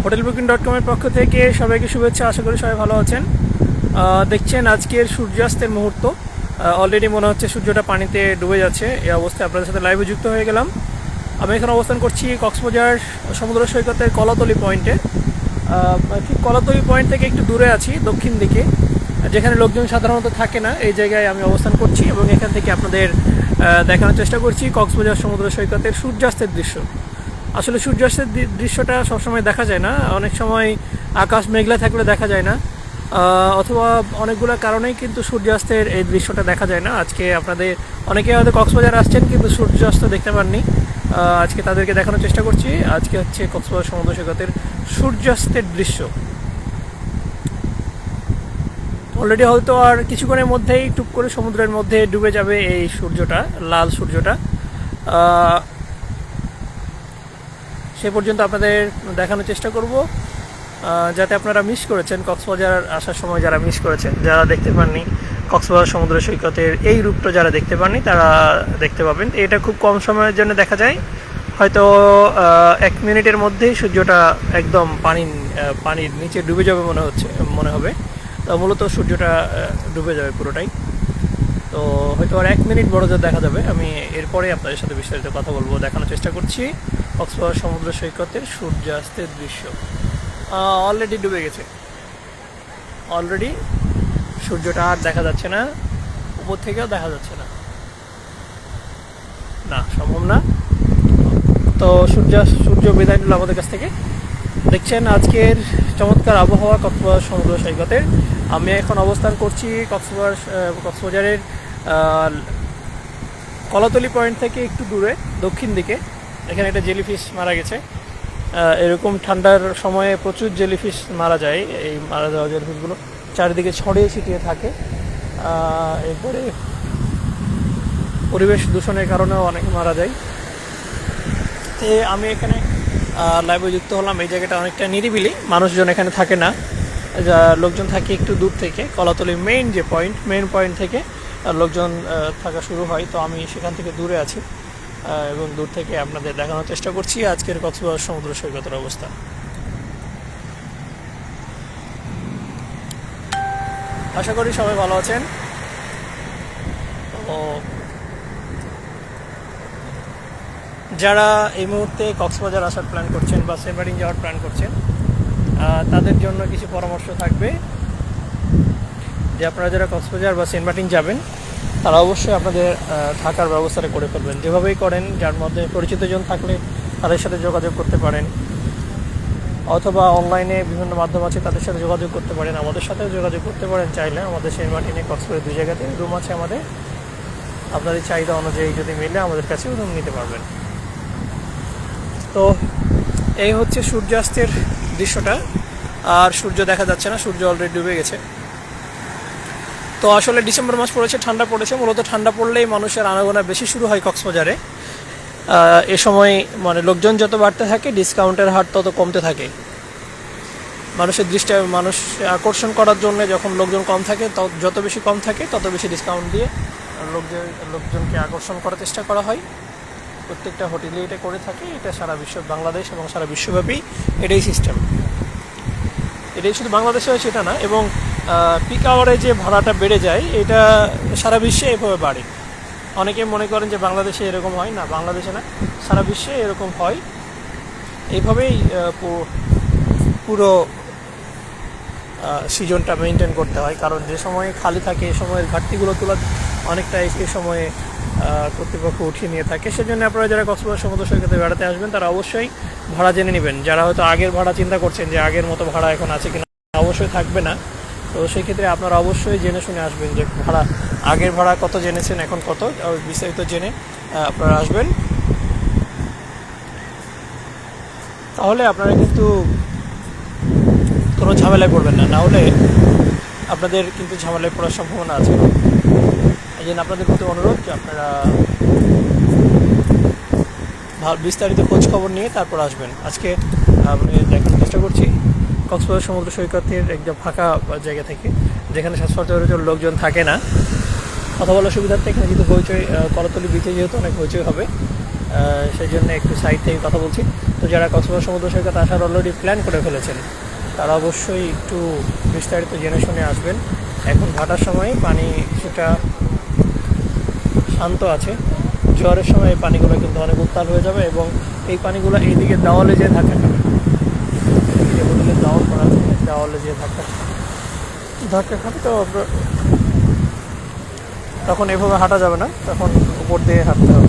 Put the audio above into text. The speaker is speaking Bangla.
hotelbooking.com এর পক্ষ থেকে সবাইকে শুভেচ্ছা। আশা করি সবাই ভালো আছেন। দেখছেন আজকের সূর্যাস্তের মুহূর্ত। অলরেডি মনে হচ্ছে সূর্যটা পানিতে ডুবে যাচ্ছে। এই অবস্থায় আপনাদের সাথে লাইভে যুক্ত হয়ে গেলাম। আমি এখন অবস্থান করছি কক্সবাজার সমুদ্র সৈকতের কলাতলি পয়েন্টে। ঠিক কলাতলি পয়েন্ট থেকে একটু দূরে আছি দক্ষিণ দিকে, যেখানে লোকজন সাধারণত থাকে না। এই জায়গায় আমি অবস্থান করছি এবং এখান থেকে আপনাদের দেখানোর চেষ্টা করছি কক্সবাজার সমুদ্র সৈকতের সূর্যাস্তের দৃশ্য। আসলে সূর্যাস্তের দৃশ্যটা সবসময় দেখা যায় না, অনেক সময় আকাশ মেঘলা থাকলে দেখা যায় না, অথবা অনেকগুলো কারণেই কিন্তু সূর্যাস্তের এই দৃশ্যটা দেখা যায় না। আজকে আপনাদের অনেকে হয়তো কক্সবাজার আসছেন কিন্তু সূর্যাস্ত দেখতে পাননি, আজকে তাদেরকে দেখানোর চেষ্টা করছি। আজকে হচ্ছে কক্সবাজার সমুদ্র সৈকতের সূর্যাস্তের দৃশ্য। অলরেডি হয়তো আর কিছুক্ষণের মধ্যেই টুপ করে সমুদ্রের মধ্যে ডুবে যাবে এই সূর্যটা, লাল সূর্যটা। সে পর্যন্ত আপনাদের দেখানোর চেষ্টা করব, যাতে আপনারা মিস করেছেন কক্সবাজার আসার সময়, যারা মিস করেছেন, যারা দেখতে পাননি কক্সবাজার সমুদ্র সৈকতের এই রূপটা, যারা দেখতে পাননি তারা দেখতে পাবেন। এটা খুব কম সময়ের জন্য দেখা যায়, হয়তো 1 মিনিটের মধ্যেই সূর্যটা একদম পানির নিচে ডুবে যাবে মনে হবে। মূলত সূর্যটা ডুবে যাবে পুরোটাই। তো হয়তো আর 1 মিনিট বড় দেখা যাবে। আমি এরপরে আপনাদের সাথে বিস্তারিত কথা বলবো, দেখানোর চেষ্টা করছি কক্সবাজার সমুদ্র সৈকতের সূর্যাস্তের দৃশ্য। অলরেডি ডুবে গেছে, অলরেডি সূর্যটা আর দেখা যাচ্ছে না, উপর থেকেও দেখা যাচ্ছে না, সম্ভব না। তো সূর্য বিদায় নিল আমাদের কাছ থেকে। দেখছেন আজকের চমৎকার আবহাওয়া কক্সবাজার সমুদ্র সৈকতের। আমি এখন অবস্থান করছি কক্সবাজারের কলাতলি পয়েন্ট থেকে একটু দূরে দক্ষিণ দিকে। এখানে একটা জেলিফিশ মারা গেছে। এরকম ঠান্ডার সময়ে প্রচুর জেলিফিশ মারা যায়। এই মারা যাওয়া জেলিফিশগুলো চারিদিকে ছড়িয়ে ছিটিয়ে থাকে। এরপরে পরিবেশ দূষণের কারণেও অনেকে মারা যায়। তো আমি এখানে লাইভে যুক্ত হলাম। এই জায়গাটা অনেকটা নিরিবিলি, মানুষজন এখানে থাকে না, লোকজন থাকে একটু দূর থেকে। কলাতলি মেইন পয়েন্ট থেকে লোকজন থাকা শুরু হয়। তো আমি সেখান থেকে দূরে আছি এবং দূর থেকে আপনাদের দেখানোর চেষ্টা করছি আজকের কক্সবাজার সমুদ্র সৈকতের অবস্থা। আশা করি সবাই ভালো আছেন। তো যারা এই মুহূর্তে কক্সবাজার আসার প্ল্যান করছেন বা সেন্ট মার্টিন যাওয়ার প্ল্যান করছেন, তাদের জন্য কিছু পরামর্শ থাকবে যে আপনারা যারা কক্সবাজার বা সেন্ট মার্টিন যাবেন, তারা অবশ্যই আপনাদের থাকার ব্যবস্থাটা করে ফেলবেন। যেভাবেই করেন, যার মধ্যে পরিচিতজন থাকলে তাদের সাথে যোগাযোগ করতে পারেন, অথবা অনলাইনে বিভিন্ন মাধ্যম আছে তাদের সাথে যোগাযোগ করতে পারেন, আমাদের সাথেও যোগাযোগ করতে পারেন। চাইলে আমাদের সেন্ট মার্টিনে কক্সবাজার 2 জায়গাতে রুম আছে আমাদের। আপনাদের চাহিদা অনুযায়ী যদি মিলে আমাদের কাছেও রুম নিতে পারবেন। তো এই হচ্ছে সূর্যাস্তের দৃশ্যটা। আর সূর্য দেখা যাচ্ছে না, সূর্য অলরেডি ডুবে গেছে। তো আসলে ডিসেম্বর মাস পড়েছে, ঠান্ডা পড়েছে। মূলত ঠান্ডা পড়লেই মানুষের আনাগোনা বেশি শুরু হয় কক্সবাজারে। এ সময় লোকজন যত বাড়তে থাকে, ডিসকাউন্টের হার তত কমতে থাকে। মানুষের দৃষ্টি আকর্ষণ করার জন্য যখন লোকজন কম থাকে, যত বেশি কম থাকে তত বেশি ডিসকাউন্ট দিয়ে লোকজনকে আকর্ষণ করার চেষ্টা করা হয়। প্রত্যেকটা হোটেলে এটা করে থাকে। এটা সারা বাংলাদেশ এবং সারা বিশ্বব্যাপী এটাই সিস্টেম। এটাই শুধু বাংলাদেশে হয় সেটা না, এবং পিক আওয়ারে যে ভাড়াটা বেড়ে যায়, এটা সারা বিশ্বে এভাবে বাড়ে। অনেকে মনে করেন যে বাংলাদেশে এরকম হয় না, বাংলাদেশে না, সারা বিশ্বে এরকম হয়। এইভাবেই পুরো সিজনটা মেনটেন করতে হয়। কারণ যে সময় খালি থাকে, এই সময়ের ঘাটতিগুলো তোলা অনেকটা এই সময়ে কর্তৃপক্ষ উঠিয়ে নিয়ে থাকে। সেজন্য আপনারা যারা কক্সবাজার সমুদ্র সৈকতে বেড়াতে আসবেন, তারা অবশ্যই ভাড়া জেনে নেবেন। যারা হয়তো আগের ভাড়া চিন্তা করছেন যে আগের মতো ভাড়া এখন আছে কিনা, অবশ্যই থাকবে না। তো সেই ক্ষেত্রে আপনারা অবশ্যই জেনে শুনে আসবেন যে আগের ভাড়া কত জেনেছেন, এখন কত, বিস্তারিত জেনে আপনারা আসবেন। তাহলে আপনারা কিন্তু কোনো ঝামেলায় পড়বেন না, নাহলে আপনাদের কিন্তু ঝামেলায় পড়ার সম্ভাবনা আছে। এই জন্য আপনাদের প্রতি অনুরোধ যে আপনারা বিস্তারিত খোঁজ খবর নিয়ে তারপর আসবেন। আজকে আমি দেখানোর চেষ্টা করছি কক্সবাজার সমুদ্র সৈকতের একদম ফাঁকা জায়গা থেকে, যেখানে সচরাচর লোকজন থাকে না। কথা বলার সুবিধার্থে এখানে যেহেতু হইচই, কলাতলি বিচে যেহেতু অনেক হইচই হবে, সেই জন্য একটু সাইড থেকে কথা বলছি। তো যারা কক্সবাজার সমুদ্র সৈকত আসার অলরেডি প্ল্যান করে ফেলেছেন তারা অবশ্যই একটু বিস্তারিত জেনে শুনে আসবেন। এখন ভাটার সময় পানি কিছুটা শান্ত আছে, ঝড়ের সময় এই পানিগুলো কিন্তু অনেক উত্তাল হয়ে যাবে এবং এই পানিগুলো এইদিকে দেওয়ালে যেয়ে ধাক্কা খাবে। এদিকে বদলে দেওয়াল করা আছে, দেওয়ালে যেয়ে ধাক্কা খাবে। তো তখন এভাবে হাঁটা যাবে না, তখন উপর দিয়ে হাঁটতে হবে।